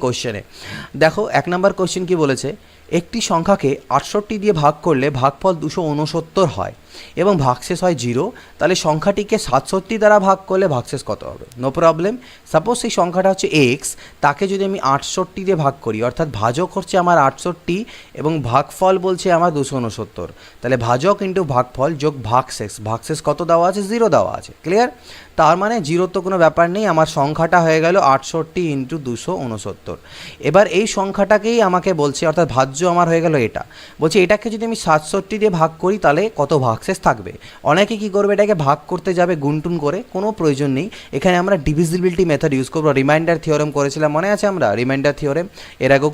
কোশ্চেনে দেখো 1 নম্বর কোশ্চেন কি বলেছে, একটি সংখ্যাকে 68 দিয়ে ভাগ করলে ভাগফল 269 হয় এবং ভাগশেষ হয় 0, তাহলে সংখ্যাটিকে 67 দ্বারা ভাগ করলে ভাগশেষ কত হবে? No problem. সাপোজ সেই সংখ্যাটা হচ্ছে এক্স, তাকে যদি আমি 68 দিয়ে ভাগ করি, অর্থাৎ ভাজক হচ্ছে আমার 68 এবং ভাগফল বলছে আমার 269, তাহলে ভাজক ইন্টু ভাগফল যোগ ভাগশেষ, ভাগশেষ কত দেওয়া আছে? 0 দেওয়া আছে। ক্লিয়ার? তার মানে 0 তো কোনো ব্যাপার নেই, আমার সংখ্যাটা হয়ে গেল 68 ইন্টু 269। এবার এই সংখ্যাটাকেই আমাকে বলছে, অর্থাৎ ভাজ্য আমার হয়ে গেল এটা, বলছে এটাকে যদি আমি 67 দিয়ে ভাগ করি তাহলে কত ভাগশেষ থাকবে। অনেকে কি করবে, এটাকে ভাগ করতে যাবে গুনটুন করে, কোনো প্রয়োজন নেই। এখানে আমরা ডিভিজিবিলিটি মেথড ইউজ করবো। রিমাইন্ডার থিওরেম করেছিলাম, মনে আছে আমরা রিমাইন্ডার থিওরেম এর আগেও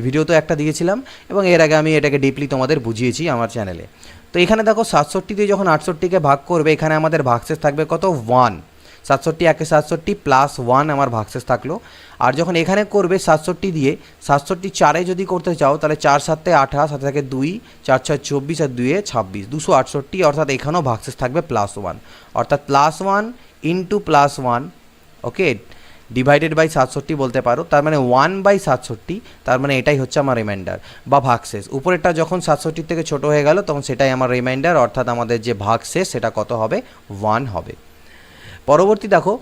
ভিডিও তো একটা দিয়েছিলাম এবং এর আগে আমি এটাকে ডিপলি তোমাদের বুঝিয়েছি আমার চ্যানেলে। তো এখানে দেখো 67 দিয়ে যখন 68কে ভাগ করবে, এখানে আমাদের ভাগশেষ থাকবে কত? 1। 67 একে 67 প্লাস 1 আমার ভাগশেষ থাকলো। আর যখন এখানে করবে 67 দিয়ে 67 4-এ যদি করতে চাও, তাহলে 4 7 28, সাথে থাকে 2, 4 6 24 আর 2 26, 268, অর্থাৎ এখানেও ভাগশেষ থাকবে +1, অর্থাৎ +1 ইন্টু +1, ওকে, ডিভাইডেড বাই 67 বলতে পারো। তার মানে 1/67, তার মানে এটাই হচ্ছে আমার রিমাইন্ডার বা ভাগশেষ। উপরেরটা যখন 67 থেকে ছোট হয়ে গেল তখন সেটাই আমার রিমাইন্ডার, অর্থাৎ আমাদের যে ভাগশেষ সেটা কত হবে? 1 হবে। পরবর্তী দেখো,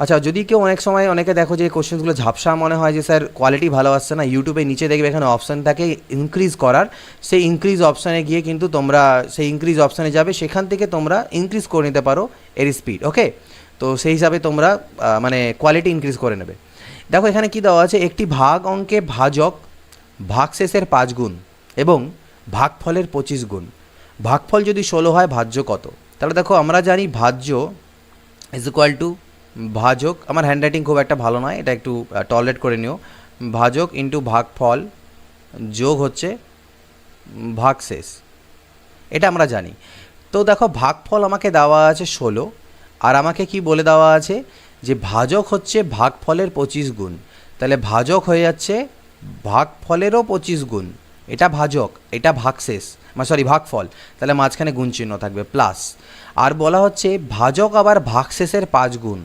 আচ্ছা যদি কেউ অনেক সময় অনেকে দেখো যে কোশ্চেনগুলো ঝাপসা মনে হয় যে স্যার কোয়ালিটি ভালো আসছে না, ইউটিউবে নিচে দেখবে এখানে অপশান থাকে ইনক্রিজ করার, সেই ইনক্রিজ অপশানে গিয়ে কিন্তু তোমরা সেই ইনক্রিজ অপশানে যাবে, সেখান থেকে তোমরা ইনক্রিজ করে নিতে পারো এর স্পিড, ওকে। তো সেই হিসাবে তোমরা মানে কোয়ালিটি ইনক্রিজ করে নেবে। দেখো এখানে কি দেওয়া আছে, একটি ভাগ অঙ্কে ভাজক ভাগশেষের 5 গুণ এবং ভাগফলের 25 গুণ। ভাগফল যদি 16 হয় ভাজ্য কত? তাহলে দেখো আমরা জানি ভাজ্য ইজ ইকুয়াল টু ভাজক, আমার হ্যান্ডরাইটিং খুব একটা ভালো নয়, এটা একটু টলারেট করে নিও, ভাজক ইন্টু ভাগফল যোগ হচ্ছে ভাগশেষ, এটা আমরা জানি। তো দেখো ভাগফল আমাকে দেওয়া আছে 16, আর আমাকে কি বলে দেওয়া আছে যে ভাজক হচ্ছে ভাগফলের 25 গুণ, তাহলে ভাজক হয়ে যাচ্ছে ভাগফলেরও 25 গুণ, এটা ভাজক, এটা ভাগশেষ, সরি ভাগফল, তাহলে মাঝখানে গুণ চিহ্ন থাকবে প্লাস। আর বলা হচ্ছে ভাজক আবার ভাগশেষের 5 গুণ,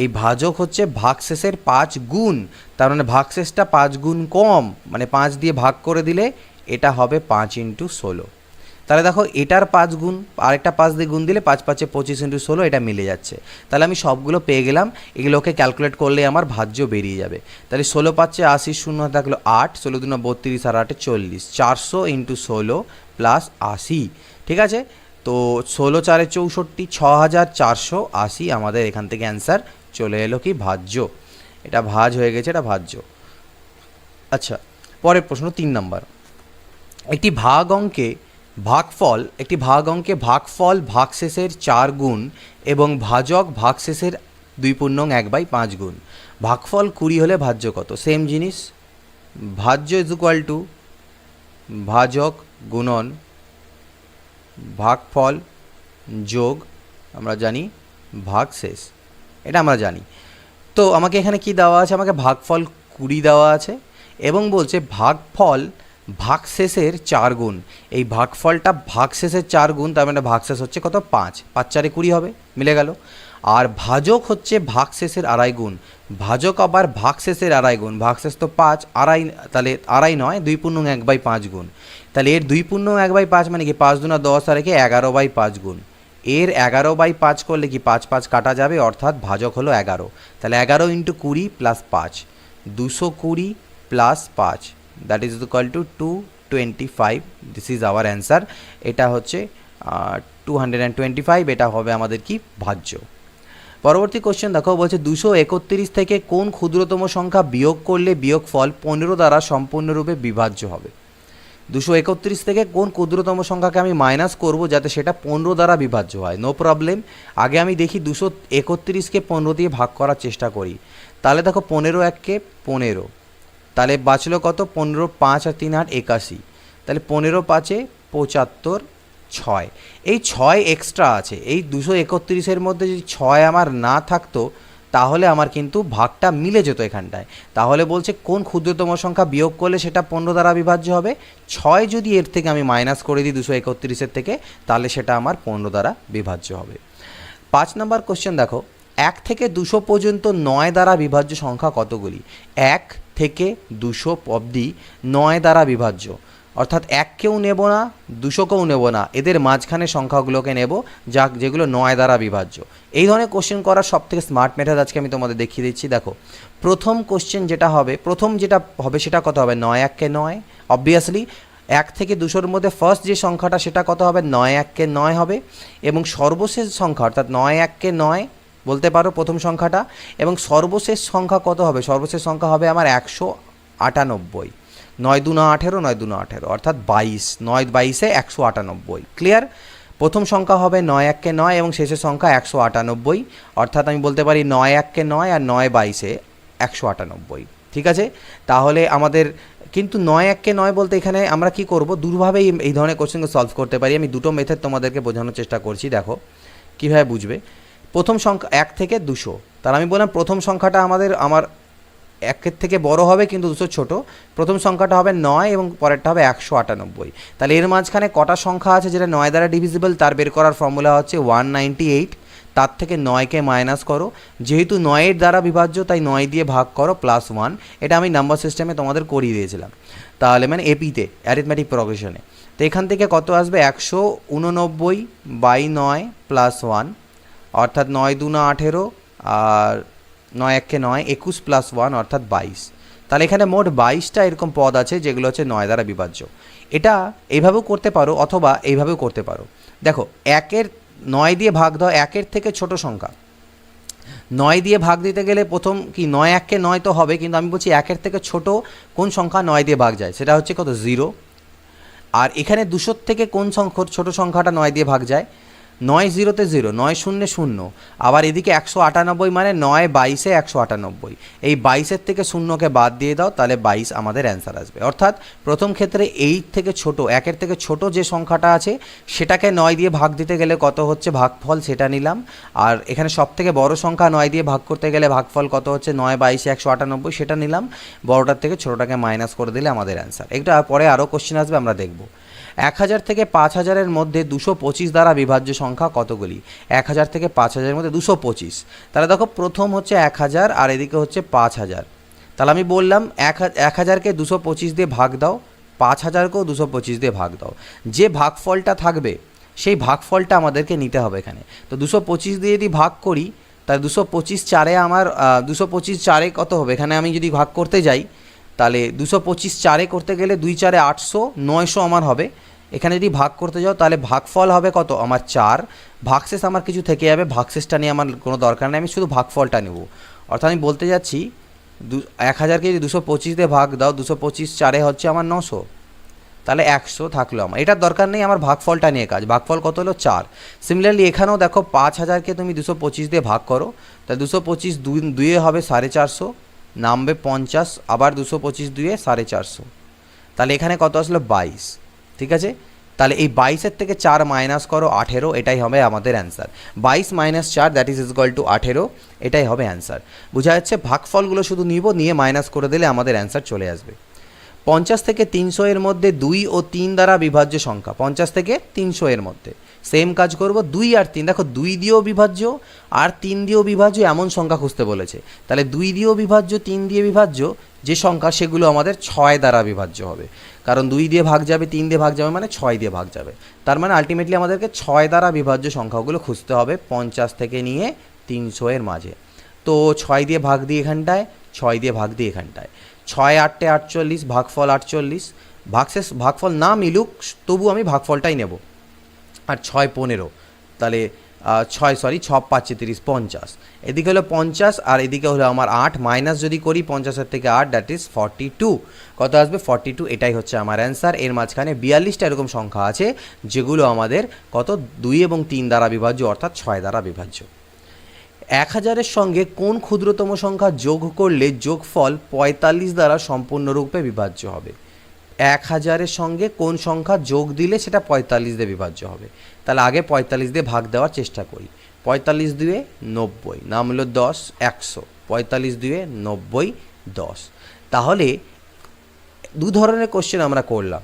এই ভাজক হচ্ছে ভাগশেষের 5 গুণ, তার মানে ভাগশেষটা 5 গুণ কম, মানে 5 দিয়ে ভাগ করে দিলে এটা হবে 5 ইন্টু 16। তাহলে দেখো এটার 5 গুণ আরেকটা 5 দিয়ে গুণ দিলে 5 5 25 ইন্টু 16, এটা মিলে যাচ্ছে। তাহলে আমি সবগুলো পেয়ে গেলাম, এগুলোকে ক্যালকুলেট করলে আমার ভাজ্য বেরিয়ে যাবে। তাহলে 16 5 80, 0 থাকলো 8, 16 2 32 আর 8 40, 400 ইন্টু 16 প্লাস 80, ঠিক আছে। তো 16 4 64, 6480 আমাদের এখান থেকে অ্যান্সার চলে এলো কি? ভাজ্য। এটা ভাজ হয়ে গেছে, এটা ভাজ্য। আচ্ছা পরের প্রশ্ন 3 নম্বর, একটি ভাগ অঙ্কে ভাগফল ভাগশেষের 4 গুণ এবং ভাজক ভাগশেষের 2.1/5 গুণ। ভাগফল 20 হলে ভাজ্য কত? সেম জিনিস, ভাজ্য ইজ ইকুয়াল টু ভাজক গুণন ভাগফল যোগ আমরা জানি ভাগশেষ, এটা আমরা জানি। তো আমাকে এখানে কি দেওয়া আছে, আমাকে ভাগফল 20 দেওয়া আছে এবং বলছে ভাগফল ভাগশেষের 4 গুণ, এই ভাগফলটা ভাগশেষের 4 গুণ, তার মানে ভাগশেষ হচ্ছে কত? 5, 5 4 20 হবে, মিলে গেল। আর ভাজক হচ্ছে ভাগশেষের 2.5 গুণ, ভাজক আবার ভাগশেষের 2.5 গুণ, ভাগশেষ তো 5, 2.5, তাহলে 2.5 নয় 2.1/5 গুণ, তাহলে এর 2.1/5 মানে কি 5 2 10 আর 11/5 গুণ, এর 11/5 করলে কি 5 5 কাটা যাবে, অর্থাৎ ভাজক হলো 11, তাহলে 11 into 20 plus 5, 220 plus 5, that is equal to 225, this is our answer. এটা হচ্ছে 225, এটা হবে আমাদের কি? ভাজ্য। পরবর্তী কোশ্চেন দেখো, বলছে 231 থেকে কোন ক্ষুদ্রতম সংখ্যা বিয়োগ করলে বিয়োগফল 15 দ্বারা সম্পূর্ণরূপে বিভাজ্য হবে? 231 থেকে কোন ক্ষুদ্রতম সংখ্যাকে আমি মাইনাস করব যাতে সেটা 15 দ্বারা বিভাজ্য হয়? নো প্রবলেম, আগে আমি দেখি 231কে 15 দিয়ে ভাগ করার চেষ্টা করি। তাহলে দেখো 15 1 15, তাহলে বাঁচলো কত? 15 5 আর 3 8 81, তাহলে 15 5 75 6, এই 6 এক্সট্রা আছে। এই 231-এর মধ্যে যদি 6 আমার না থাকতো তাহলে আমার কিন্তু ভাগটা মিলে যেত এখানটায়। তাহলে বলছে কোন ক্ষুদ্রতম সংখ্যা বিয়োগ করলে সেটা 15 দ্বারা বিভাজ্য হবে? 6 যদি এর থেকে আমি মাইনাস করে দিই 231-এর থেকে, তাহলে সেটা আমার 15 দ্বারা বিভাজ্য হবে। 5 নম্বর কোশ্চেন দেখো, 1 থেকে 200 পর্যন্ত 9 দ্বারা বিভাজ্য সংখ্যা কতগুলি? 1 থেকে 200 অবধি 9 দ্বারা বিভাজ্য, অর্থাৎ 1কেও নেব না 200কেও নেব না, এদের মাঝখানে সংখ্যাগুলোকে নেব যেগুলো 9 দ্বারা বিভাজ্য। এই ধরনের কোশ্চেন করার সবথেকে স্মার্ট মেথড আজকে আমি তোমাদের দেখিয়ে দিচ্ছি। দেখো প্রথম কোশ্চেন যেটা হবে সেটা কত হবে, 9 1 9। অবভিয়াসলি 1 থেকে 200-র মধ্যে ফার্স্ট যে সংখ্যাটা সেটা কত হবে, 9 1 9 হবে, এবং সর্বশেষ সংখ্যা অর্থাৎ 9 1 9 বলতে পারো প্রথম সংখ্যাটা, এবং সর্বশেষ সংখ্যা কত হবে, সর্বশেষ সংখ্যা হবে আমার 198। 9 2 9 18, 9 2 9 18 অর্থাৎ 22, 9 22-এ 198। ক্লিয়ার? প্রথম সংখ্যা হবে 9 1 9 এবং শেষের সংখ্যা 198, অর্থাৎ আমি বলতে পারি 9 1 9 আর 9 22-এ 198। ঠিক আছে, তাহলে আমাদের কিন্তু 9 1 9 বলতে এখানে আমরা কি করব, দুভাবেই এই ধরনের কোশ্চেনকে সলভ করতে পারি। আমি দুটো মেথড তোমাদেরকে বোঝানোর চেষ্টা করছি, দেখো কীভাবে বুঝবে। প্রথম সংখ্যা 1 থেকে 200, তাহলে আমি বললাম প্রথম সংখ্যাটা আমার 1-এর থেকে বড় হবে কিন্তু 200 ছোট। প্রথম সংখ্যাটা হবে 9 এবং পরেরটা হবে 198। তাহলে এর মাঝখানে কটা সংখ্যা আছে যেটা 9 দ্বারা ডিভিজিবল, তার বের করার ফর্মুলা হচ্ছে 198। তার থেকে 9কে মাইনাস করো, যেহেতু 9-এর দ্বারা বিভাজ্য তাই 9 দিয়ে ভাগ করো +1। এটা আমি নাম্বার সিস্টেমে তোমাদের করিয়ে দিয়েছিলাম, তাহলে মানে এপিতে অ্যারিথমেটিক প্রোগ্রেশনে। তো এখান থেকে কত আসবে, 189/9 +1, অর্থাৎ 9 2 9 18 আর 9 1 9 21 +1 অর্থাৎ 22। তাহলে এখানে মোট 22টা এরকম পদ আছে যেগুলো হচ্ছে 9 দ্বারা বিভাজ্য। এটা এইভাবেও করতে পারো অথবা এইভাবেও করতে পারো। দেখো 9 দিয়ে ভাগ দাও 1-এর থেকে ছোট সংখ্যা। 9 দিয়ে ভাগ দিতে গেলে প্রথম কি 9 1 9 তো হবে, কিন্তু আমি বলছি 1-এর থেকে ছোট কোন সংখ্যা 9 দিয়ে ভাগ যায়, সেটা হচ্ছে কত, 0। আর এখানে 200 থেকে কোন ছোট সংখ্যাটা 9 দিয়ে ভাগ যায়, 9 0-তে 0, 9 0 0। আবার এদিকে 198 মানে 9 22-এ 198। এই 22-এর থেকে 0কে বাদ দিয়ে দাও, তাহলে 22 আমাদের অ্যান্সার আসবে। অর্থাৎ প্রথম ক্ষেত্রে 8 থেকে ছোট, 1-এর থেকে ছোট যে সংখ্যাটা আছে সেটাকে 9 দিয়ে ভাগ দিতে গেলে কত হচ্ছে ভাগফল সেটা নিলাম। আর এখানে সবথেকে বড় সংখ্যা 9 দিয়ে ভাগ করতে গেলে ভাগফল কত হচ্ছে 9 22-এ 198 সেটা নিলাম। বড়টার থেকে ছোটোটাকে মাইনাস করে দিলে আমাদের অ্যান্সার। এটা পরে আরও কোশ্চেন আসবে, আমরা দেখব। 1000 থেকে 5000-এর মধ্যে 225 দ্বারা বিভাজ্য সংখ্যা কতগুলি? 1000 থেকে 5000-এর মধ্যে 225। তাহলে দেখো প্রথম হচ্ছে 1000 আর এদিকে হচ্ছে 5000। তাহলে আমি বললাম 1000-কে 225 দিয়ে ভাগ দাও, 5000-কেও 225 দিয়ে ভাগ দাও। যে ভাগফলটা থাকবে সেই ভাগফলটা আমাদেরকে নিতে হবে এখানে। তো 225 দিয়ে যদি ভাগ করি তাহলে 225 4-এ আমার 225 4-এ কত হবে, এখানে আমি যদি ভাগ করতে যাই তাহলে 225 4-এ করতে গেলে 2 4-এ 800, 900 আমার হবে। এখানে যদি ভাগ করতে যাও তাহলে ভাগফল হবে কত আমার 4। ভাগশেষ আমার কিছু থেকে যাবে, ভাগশেষটা নিয়ে আমার কোনো দরকার নেই, আমি শুধু ভাগফলটা নেব। অর্থাৎ আমি বলতে যাচ্ছি 1000-কে যদি 225 দিয়ে ভাগ দাও, 225 4-এ হচ্ছে আমার 900, তাহলে 100 থাকলো আমার। এটার দরকার নেই, আমার ভাগফলটা নিয়ে কাজ। ভাগফল কত হলো 4। সিমিলারলি এখানেও দেখো 5000-কে তুমি 225 দিয়ে ভাগ করো, তাহলে 225 2-এ হবে 450, নামবে 50, আবার 225 2-এ 450, তাহলে এখানে কত আসলো 22। ঠিক আছে, তাহলে এই 22-এর থেকে 4 মাইনাস করো 18, এটাই হবে আমাদের answer. 22 - 4 that is equal to 18, এটাই হবে অ্যান্সার। বোঝা যাচ্ছে, ভাগফলগুলো শুধু নিয়ে মাইনাস করে দিলে আমাদের অ্যান্সার চলে আসবে। 50 থেকে 300-এর মধ্যে 2 ও 3 দ্বারা বিভাজ্য সংখ্যা। 50 থেকে 300-এর মধ্যে সেম কাজ করব, 2 আর 3। দেখো 2 দিয়েও বিভাজ্য আর 3 দিয়েও বিভাজ্য এমন সংখ্যা খুঁজতে বলেছে। তাহলে 2 দিয়েও বিভাজ্য 3 দিয়ে বিভাজ্য যে সংখ্যা সেগুলো আমাদের 6 দ্বারা বিভাজ্য হবে, কারণ 2 দিয়ে ভাগ যাবে 3 দিয়ে ভাগ যাবে মানে 6 দিয়ে ভাগ যাবে। তার মানে আলটিমেটলি আমাদেরকে 6 দ্বারা বিভাজ্য সংখ্যাগুলো খুঁজতে হবে 50 থেকে নিয়ে 300-এর মাঝে। তো 6 দিয়ে ভাগ দিই এখানটায়, 6 দিয়ে ভাগ দিই এখানটায়। 6 8 48, ভাগফল 48। ভাগফল না মিলুক তবু আমি ভাগফলটাই নেব। আর 6 15, তাহলে 6 5 30 50। এদিকে হলো 50 আর এদিকে হলো আমার 8, মাইনাস যদি করি 50-এর থেকে 8 দ্যাট ইজ 42। কত আসবে 42, এটাই হচ্ছে আমার অ্যান্সার। এর মাঝখানে 42টা এরকম সংখ্যা আছে যেগুলো আমাদের কত 2 এবং 3 দ্বারা বিভাজ্য, অর্থাৎ 6 দ্বারা বিভাজ্য। 1000-এর সঙ্গে কোন ক্ষুদ্রতম সংখ্যা যোগ করলে যোগফল 45 দ্বারা সম্পূর্ণরূপে বিভাজ্য হবে? 1000-এর সঙ্গে কোন সংখ্যা যোগ দিলে সেটা 45 দিয়ে বিভাজ্য হবে? তাহলে আগে 45 দিয়ে ভাগ দেওয়ার চেষ্টা করি। 45 2-এ 90, নাম হলো 10 100। 45 2-এ 90 10। তাহলে দু ধরনের কোশ্চেন আমরা করলাম।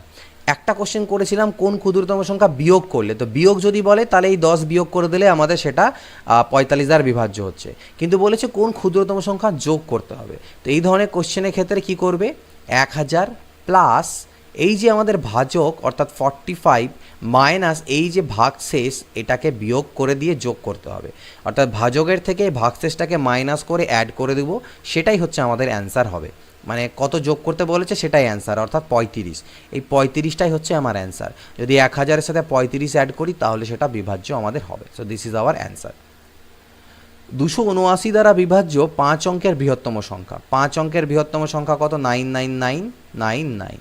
একটা কোশ্চেন করেছিলাম কোন ক্ষুদ্রতম সংখ্যা বিয়োগ করলে, তো বিয়োগ যদি বলে তাহলে এই 10 বিয়োগ করে দিলে আমাদের সেটা 45 দ্বারা বিভাজ্য হচ্ছে, কিন্তু বলেছে কোন ক্ষুদ্রতম সংখ্যা যোগ করতে হবে। তো এই ধরনের কোশ্চেনের ক্ষেত্রে কি করবে, 1000 প্লাস এই যে আমাদের ভাজক অর্থাৎ 45 মাইনাস এই যে ভাগশেষ এটাকে বিয়োগ করে দিয়ে যোগ করতে হবে, অর্থাৎ ভাজকের থেকে ভাগশেষটাকে মাইনাস করে অ্যাড করে দেবো, সেটাই হচ্ছে আমাদের অ্যান্সার হবে। মানে কত যোগ করতে বলেছে সেটাই অ্যান্সার, অর্থাৎ 35। এই 35টাই হচ্ছে আমার অ্যান্সার। যদি 1000-এর সাথে 35 অ্যাড করি তাহলে সেটা বিভাজ্য আমাদের হবে। So this is our answer. 279 দ্বারা বিভাজ্য 5 অঙ্কের বৃহত্তম সংখ্যা। 5 অঙ্কের বৃহত্তম সংখ্যা কত, 99999।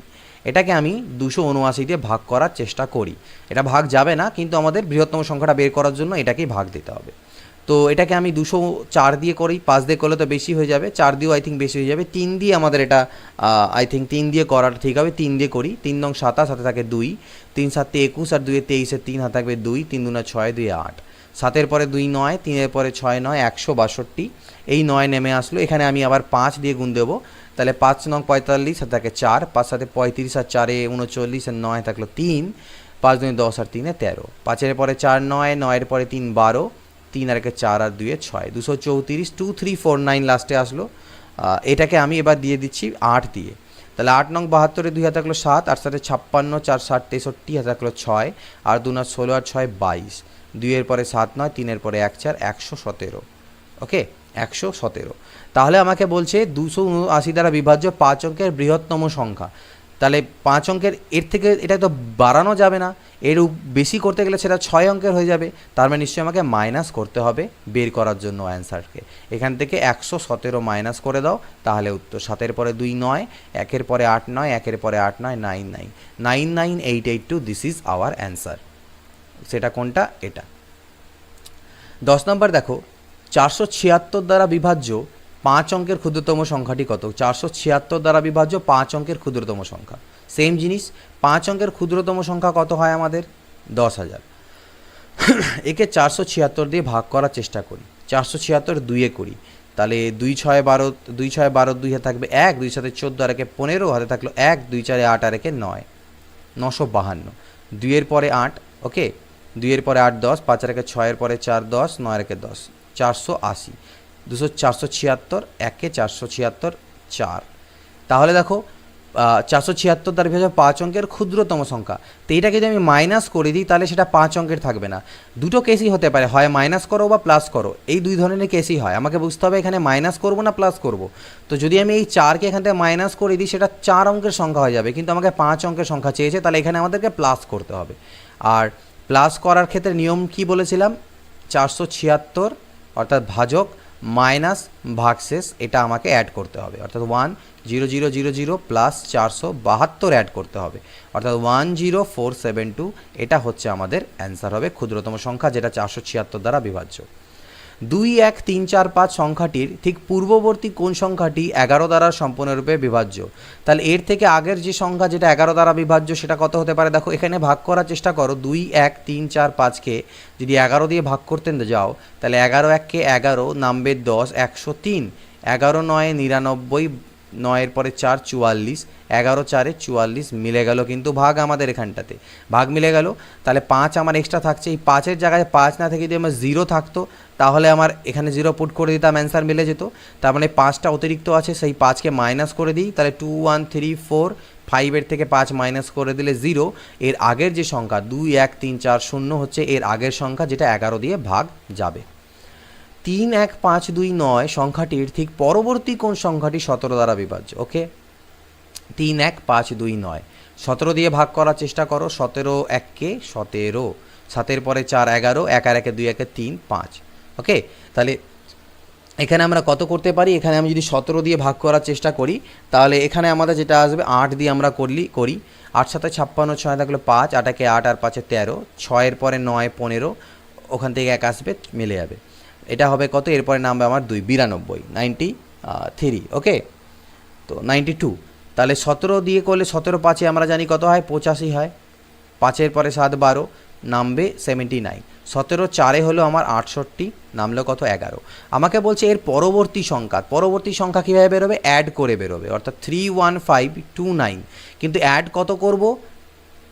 এটাকে আমি 279 দিয়ে ভাগ করার চেষ্টা করি। এটা ভাগ যাবে না, কিন্তু আমাদের বৃহত্তম সংখ্যাটা বের করার জন্য এটাকেই ভাগ দিতে হবে। তো এটাকে আমি 204 দিয়ে করি, 5 দিয়ে করলে তো বেশি হয়ে যাবে, 4 দিয়েও আই থিঙ্ক বেশি হয়ে যাবে, 3 দিয়ে আমাদের এটা আই থিঙ্ক 3 দিয়ে করাটা ঠিক হবে। 3 দিয়ে করি, 3 নং 27, হাতে থাকে 2, 3 7 21 আর 2 23, 3 হাতে থাকবে 2, 3 2 6, 2 8, 7-এর পরে 2 9, 3-এর পরে 6 9, 162। এই 9 নেমে আসলো, এখানে আমি আবার 5 দিয়ে গুণ দেবো, তাহলে 5 নং 45, হাতে থাকে 4, 5 7 35 আর 4 39 আর 9 থাকলো 3, 5 2 10 আর 3 13, 5-এর পরে 4 9, 9-এর পরে 3 12, 3 আর 4 আর 2 6, 234, 2349 লাস্টে আসলো। এটাকে আমি এবার দিয়ে দিচ্ছি 8 দিয়ে, তাহলে 8 নং 72-এ 2 হাতে থাকলো 7, 8 7 56, 4 60 63, হাতে থাকলো 6, আর 2 9 16 আর 6 22, 2-এর পরে 7 9, 3-এর পরে 1 4, 117। ওকে, 117। তাহলে আমাকে বলছে 279 দ্বারা বিভাজ্য 5 অঙ্কের বৃহত্তম সংখ্যা। তাহলে 5 অঙ্কের, এর থেকে এটা তো বাড়ানো যাবে না, এর বেশি করতে গেলে সেটা 6 অঙ্কের হয়ে যাবে, তার মানে নিশ্চয়ই আমাকে মাইনাস করতে হবে বের করার জন্য অ্যান্সারকে। এখান থেকে 117 মাইনাস করে দাও, তাহলে উত্তর 7-এর পরে 2 9, 1-এর পরে 8 9, 1-এর পরে 8 9, 9 9, 99882, দিস ইজ আওয়ার অ্যান্সার। সেটা কোনটা, এটা। 10 নম্বর দেখো, 476 দ্বারা বিভাজ্য 5 অঙ্কের ক্ষুদ্রতম সংখ্যাটি কত। 476 দ্বারা বিভাজ্য 5 অঙ্কের ক্ষুদ্রতম সংখ্যা, সেম জিনিস। 5 অঙ্কের ক্ষুদ্রতম সংখ্যা কত হয় আমাদের, 10,000। একে 476 দিয়ে ভাগ করার চেষ্টা করি, 476 2-এ করি, তাহলে 2 6 12, 2 6 12, 2 হাতে থাকবে 1, 2 7 14 আর 1 15, হাতে থাকলো 1, 2 4 8 আর 1 9, 952। 2-এর পরে 8, ওকে, 2-এর পরে 8 10, 5 আর 1 6-এর পরে 4 10, 9 আর 1 10, 480। 476, 1-কে 476 4। তাহলে দেখো 476 দ্বারা বিভাজ্য 5 অঙ্কের ক্ষুদ্রতম সংখ্যা। তো এইটাকে যদি আমি মাইনাস করে দিই তাহলে সেটা 5 অঙ্কের থাকবে না। দুটো কেসই হতে পারে, হয় মাইনাস করো বা প্লাস করো, এই দুই ধরনের কেসই হয়। আমাকে বুঝতে হবে এখানে মাইনাস করবো না প্লাস করব। তো যদি আমি এই 4-কে এখান থেকে মাইনাস করে দিই সেটা 4 অঙ্কের সংখ্যা হয়ে যাবে, কিন্তু আমাকে 5 অঙ্কের সংখ্যা চেয়েছে, তাহলে এখানে আমাদেরকে প্লাস করতে হবে। আর প্লাস করার ক্ষেত্রে নিয়ম কি বলেছিলাম, 476 অর্থাৎ ভাজক মাইনাস ভাগশেষ, এটা আমাকে অ্যাড করতে হবে, অর্থাৎ 10000 প্লাস 472 অ্যাড করতে হবে, অর্থাৎ 10472। এটা হচ্ছে আমাদের অ্যান্সার হবে ক্ষুদ্রতম সংখ্যা, যেটা 476 দ্বারা বিভাজ্য। 2 1 3 4 5 সংখ্যাটির ঠিক পূর্ববর্তী কোন সংখ্যাটি 11 দ্বারা সম্পূর্ণরূপে বিভাজ্য। তাহলে এর থেকে আগের যে সংখ্যা যেটা 11 দ্বারা বিভাজ্য সেটা কত হতে পারে, দেখো এখানে ভাগ করার চেষ্টা করো। 2 1 3 4 5-কে যদি 11 দিয়ে ভাগ করতে যাও তাহলে 11 1-কে 11, নামবে 10, 103, 11 9 99, 9-এর পরে 4 44, 11 4 44, মিলে গেল কিন্তু ভাগ আমাদের এখানটাতে, ভাগ মিলে গেল। তাহলে 5 আমার এক্সট্রা থাকছে, এই 5-এর জায়গায় 5 না থেকে যদি আমার 0 থাকতো তাহলে আমার এখানে 0 পুট করে দিতাম, অ্যান্সার মিলে যেত। তার মানে 5টা অতিরিক্ত আছে, সেই 5-কে মাইনাস করে দিই, তাহলে 2 1 3 4, 5-এর থেকে 5 মাইনাস করে দিলে 0। এর আগের যে সংখ্যা 2 1 3 4 0 হচ্ছে এর আগের সংখ্যা, যেটা 11 দিয়ে ভাগ যাবে। 3 1 5 2 9 সংখ্যাটির ঠিক পরবর্তী কোন সংখ্যাটি 17 দ্বারা বিভাজ্য। ওকে, 3 1 5 2 9, 17 দিয়ে ভাগ করার চেষ্টা করো। 17 1-কে 17, 7-এর পরে 4 11, 1 আর 1 2 1 3 5। ওকে, তাহলে এখানে আমরা কত করতে পারি, এখানে আমি যদি 17 দিয়ে ভাগ করার চেষ্টা করি তাহলে এখানে আমাদের যেটা আসবে 8 দিয়ে আমরা করি। 8 7 56, 6 থাকলো 5, 8 1 8 আর 5 13, 6-এর পরে 9 15, ওখান থেকে 1 আসবে, মিলে যাবে। এটা হবে কত, এরপরে নামবে আমার 2 92, 93। ওকে, তো 92। তাহলে 17 দিয়ে করলে 17 5-এ আমরা জানি কত হয়, 85 হয়। 5-এর পরে 7 12, নামবে 79। 17 4-এ হলো আমার 68, নামলো কত, 11। আমাকে বলছে এর পরবর্তী সংখ্যা কীভাবে বেরোবে, অ্যাড করে বেরোবে, অর্থাৎ 31529। কিন্তু অ্যাড কত করব,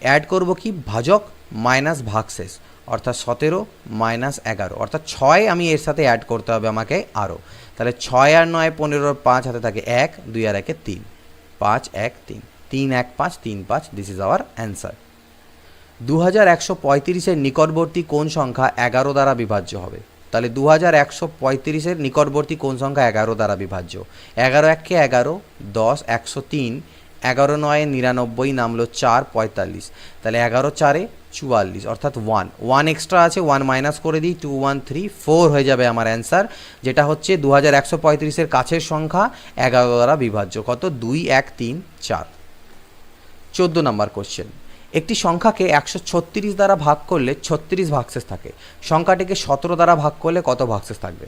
অ্যাড করব কি ভাজক মাইনাস ভাগশেষ, অর্থাৎ 17 মাইনাস 11, অর্থাৎ 6 আমি এর সাথে অ্যাড করতে হবে আমাকে আরও। তাহলে 6 আর 9 15, 5 হাতে থাকে 1, 2 আর 1 3, 5 1 3, 3 1 5 3 5, দিস ইজ আওয়ার অ্যান্সার। 2135-এর নিকটবর্তী কোন সংখ্যা 11 দ্বারা বিভাজ্য হবে? তাহলে 2135-এর নিকটবর্তী কোন সংখ্যা 11 দ্বারা বিভাজ্য? 11 1 কে 11, 10 103, 11 9 99, নামলো 4 45, তাহলে 11 4 44, অর্থাৎ 1 এক্সট্রা আছে, 1 মাইনাস করে দিই, 2 1 3 4 হয়ে যাবে আমার অ্যান্সার, যেটা হচ্ছে 2135-এর কাছের সংখ্যা 11 দ্বারা বিভাজ্য। কত? 2 1 3 4। 14 নম্বর কোশ্চেন, একটি সংখ্যাকে 136 দ্বারা ভাগ করলে 36 ভাগশেষ থাকে, সংখ্যাটিকে 17 দ্বারা ভাগ করলে কত ভাগশেষ থাকবে?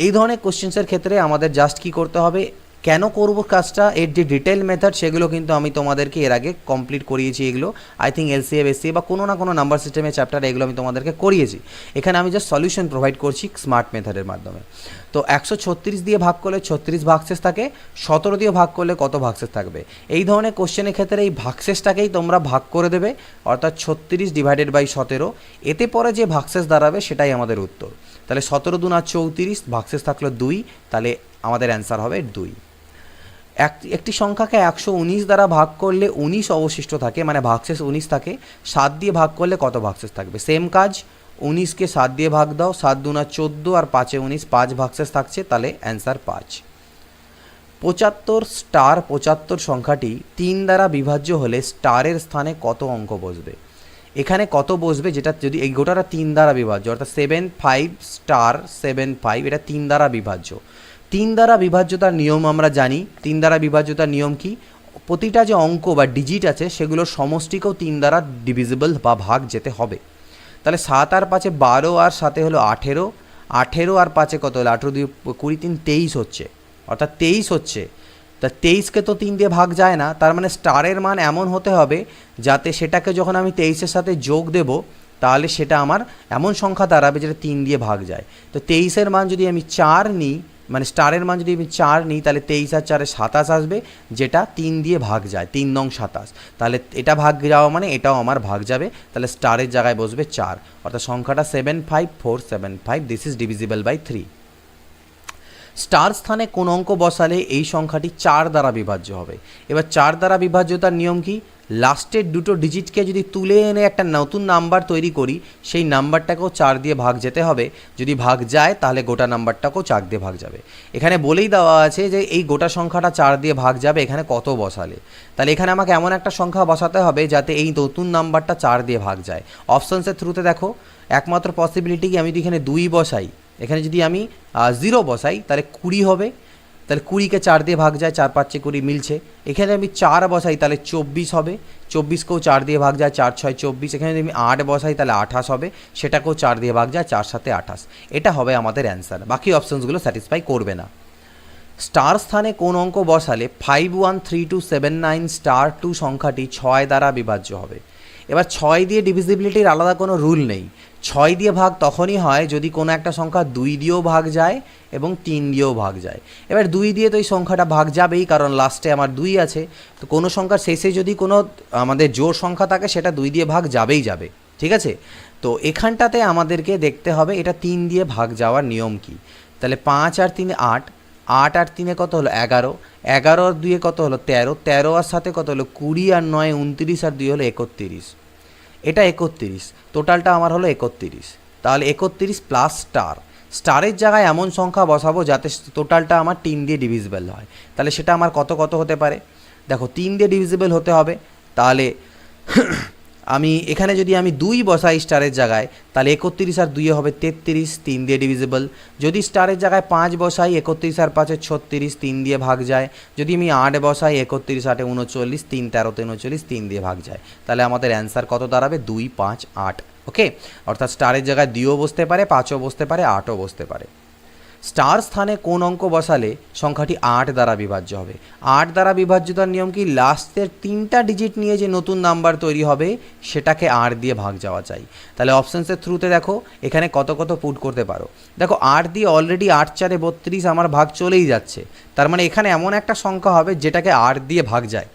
এই ধরনের কোশ্চেন্সের ক্ষেত্রে আমাদের জাস্ট কি করতে হবে, কেন করব কাজটা, এর যে ডিটেল মেথড সেগুলো কিন্তু আমি তোমাদেরকে এর আগে কমপ্লিট করিয়েছি। এগুলো আই থিঙ্ক এলসিএম এসসিএ বা কোনো না কোনো নাম্বার সিস্টেমের চ্যাপ্টারে এগুলো আমি তোমাদেরকে করিয়েছি। এখানে আমি জাস্ট সলিউশন প্রোভাইড করছি স্মার্ট মেথডের মাধ্যমে। তো 136 দিয়ে ভাগ করলে 36 ভাগশেষ থাকে, 17 দিয়ে ভাগ করলে কত ভাগশেষ থাকবে? এই ধরনের কোশ্চেনের ক্ষেত্রে এই ভাগশেষটাকেই তোমরা ভাগ করে দেবে, অর্থাৎ 36 ডিভাইডেড বাই 17, এতে পরে যে ভাগশেষ দাঁড়াবে সেটাই আমাদের উত্তর। তাহলে 17 2 34, ভাগশেষ থাকলো 2, তাহলে আমাদের অ্যান্সার হবে 2। একটি সংখ্যাকে 119 দ্বারা ভাগ করলে 19 অবশিষ্ট থাকে, মানে ভাগশেষ 19 থাকে, 7 দিয়ে ভাগ করলে কত ভাগশেষ থাকবে? সেম কাজ, 19কে 7 দিয়ে ভাগ দাও, 7 2 14 আর 5 19, 5 ভাগশেষ থাকছে, তাহলে অ্যান্সার 5। 75 স্টার 75 সংখ্যাটি 3 দ্বারা বিভাজ্য হলে স্টারের স্থানে কত অঙ্ক বসবে? এখানে কত বসবে, যেটা যদি এই গোটাটা 3 দ্বারা বিভাজ্য, অর্থাৎ 7 5 স্টার 7 5, এটা 3 দ্বারা বিভাজ্য। 3 দ্বারা বিভাজ্যতার নিয়ম আমরা জানি। 3 দ্বারা বিভাজ্যতার নিয়ম কি? প্রতিটা যে অঙ্ক বা ডিজিট আছে সেগুলোর সমষ্টিকেও 3 দ্বারা ডিভিজিবল বা ভাগ যেতে হবে। তাহলে 7 আর 5 12, আর 7 হলো 18, 18 আর 5 কত হলো? 18 2 20 3 23 হচ্ছে, অর্থাৎ 23 হচ্ছে। তা 23কে তো 3 দিয়ে ভাগ যায় না, তার মানে স্টারের মান এমন হতে হবে যাতে সেটাকে যখন আমি 23-এর সাথে যোগ দেব তাহলে সেটা আমার এমন সংখ্যা দাঁড়াবে যেটা 3 দিয়ে ভাগ যায়। তো 23-এর মান যদি আমি 4 নিই, মানে স্টারের মান যদি আমি 4 নিই, তাহলে 23 আর 4 27 আসবে, যেটা 3 দিয়ে ভাগ যায়, 3 নং 27। তাহলে এটা ভাগ যাওয়া মানে এটাও আমার ভাগ যাবে, তাহলে স্টারের জায়গায় বসবে 4, অর্থাৎ সংখ্যাটা 75475, this is divisible by 3। Star স্থানে কোন অঙ্ক বসালে এই সংখ্যাটি 4 দ্বারা বিভাজ্য হবে? এবার 4 দ্বারা বিভাজ্যতার নিয়ম কি? লাস্টের দুটো ডিজিটকে যদি তুলে এনে একটা নতুন নাম্বার তৈরি করি, সেই নাম্বারটাকেও 4 দিয়ে ভাগ যেতে হবে। যদি ভাগ যায় তাহলে গোটা নাম্বারটাকেও 4 দিয়ে ভাগ যাবে। এখানে বলেই দেওয়া আছে যে এই গোটা সংখ্যাটা 4 দিয়ে ভাগ যাবে, এখানে কত বসালে। তাহলে এখানে আমাকে এমন একটা সংখ্যা বসাতে হবে যাতে এই নতুন নাম্বারটা 4 দিয়ে ভাগ যায়। অপশনসের থ্রুতে দেখো, একমাত্র পসিবিলিটি কি, আমি যদি এখানে 2 বসাই, এখানে যদি আমি 0 বসাই তাহলে 20 হবে, তাহলে 20কে 4 দিয়ে ভাগ যায়, 4 5 20 মিলছে। এখানে আমি 4 বসাই তাহলে 24 হবে, 24কেও 4 দিয়ে ভাগ যায়, 4 6 24। এখানে যদি আমি 8 বসাই তাহলে 28 হবে, সেটাকেও 4 দিয়ে ভাগ যায়, 4 7 28। এটা হবে আমাদের অ্যান্সার, বাকি অপশনসগুলো স্যাটিসফাই করবে না। স্টার স্থানে কোন অঙ্ক বসালে 513279 স্টার 2 সংখ্যাটি 6 দ্বারা বিভাজ্য হবে? এবার 6 দিয়ে ডিভিজিবিলিটির আলাদা কোনো রুল নেই। 6 দিয়ে ভাগ তখনই হয় যদি কোনো একটা সংখ্যা 2 দিয়েও ভাগ যায় এবং 3 দিয়েও ভাগ যায়। এবার 2 দিয়ে তো এই সংখ্যাটা ভাগ যাবেই, কারণ লাস্টে আমার 2 আছে। তো কোনো সংখ্যার শেষে যদি কোনো আমাদের জোড় সংখ্যা থাকে সেটা 2 দিয়ে ভাগ যাবেই যাবে, ঠিক আছে? তো এখানটাতে আমাদেরকে দেখতে হবে এটা 3 দিয়ে ভাগ যাওয়ার নিয়ম কি। তাহলে 5 আর 3 8, 8 আর 3 কত হলো 11, 11 আর 2 কত হলো 13, 13 আর 7 কত হলো 20, আর 9 29, আর 2 হলো 31। এটা 31, টোটালটা আমার হলো 31। তাহলে 31 প্লাস স্টার, স্টারের জায়গায় এমন সংখ্যা বসাবো যাতে টোটালটা আমার 3 দিয়ে ডিভিজিবল হয়। তাহলে সেটা আমার কত কত হতে পারে? দেখো 3 দিয়ে ডিভিজিবল হতে হবে, তাহলে আমি এখানে যদি আমি 2 বসাই স্টারের জায়গায়, তাহলে 31 আর 2 হবে 33, 3 দিয়ে ডিভিজিবল। যদি স্টারের জায়গায় 5 বসাই, 31 আর 5 36, 3 দিয়ে ভাগ যায়। যদি আমি 8 বসাই, 31 8 39, 3 13 39, 3 দিয়ে ভাগ যায়। তাহলে আমাদের অ্যান্সার কত দাঁড়াবে? 2 5 8। ওকে, অর্থাৎ স্টারের জায়গায় 2ও বসতে পারে, 5ও বসতে পারে, 8ও বসতে পারে। স্টার স্থানে কোন অঙ্ক বসালে সংখ্যাটি 8 দ্বারা বিভাজ্য হবে? 8 দ্বারা বিভাজ্যতার নিয়ম কি? লাস্টের 3টা ডিজিট নিয়ে যে নতুন নাম্বার তৈরি হবে সেটাকে 8 দিয়ে ভাগ যাওয়া চাই। তাহলে অপশানসের থ্রুতে দেখো এখানে কত কত পুট করতে পারো। দেখো 8 দিয়ে অলরেডি 8 4 32 আমার ভাগ চলেই যাচ্ছে, তার মানে এখানে এমন একটা সংখ্যা হবে যেটাকে 8 দিয়ে ভাগ যায়।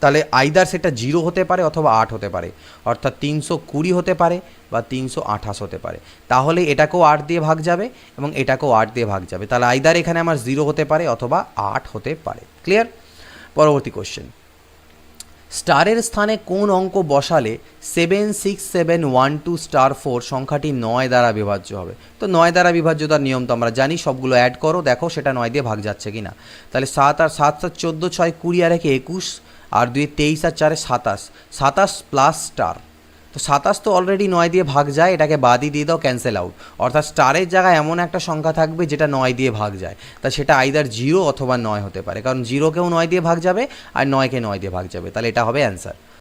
তাহলে আইদার সেটা 0 হতে পারে অথবা 8 হতে পারে, অর্থাৎ 320 হতে পারে বা 328 হতে পারে। তাহলে এটাকেও 8 দিয়ে ভাগ যাবে এবং এটাকেও 8 দিয়ে ভাগ যাবে। তাহলে আইদার এখানে আমার 0 হতে পারে অথবা 8 হতে পারে। ক্লিয়ার? পরবর্তী কোশ্চেন, স্টারের স্থানে কোন অঙ্ক বসালে 76712*4 সংখ্যাটি 9 দ্বারা বিভাজ্য হবে? তো 9 দ্বারা বিভাজ্যতার নিয়ম তো আমরা জানি, সবগুলো অ্যাড করো, দেখো সেটা 9 দিয়ে ভাগ যাচ্ছে কি না। তাহলে 7 আর 7 7 14, 6 20 আর 1 21, আর 2 23 আর 4 27, 27 প্লাস স্টার। তো 27 তো অলরেডি 9 দিয়ে ভাগ যায়, এটাকে বাদই দিয়ে দাও, ক্যান্সেল আউট। অর্থাৎ স্টারের জায়গায় এমন একটা সংখ্যা থাকবে যেটা 9 দিয়ে ভাগ যায়, তা সেটা আইদার 0 অথবা 9 হতে পারে, কারণ 0কেও 9 দিয়ে ভাগ যাবে আর 9কে 9 দিয়ে ভাগ যাবে। তাহলে এটা হবে অ্যান্সার।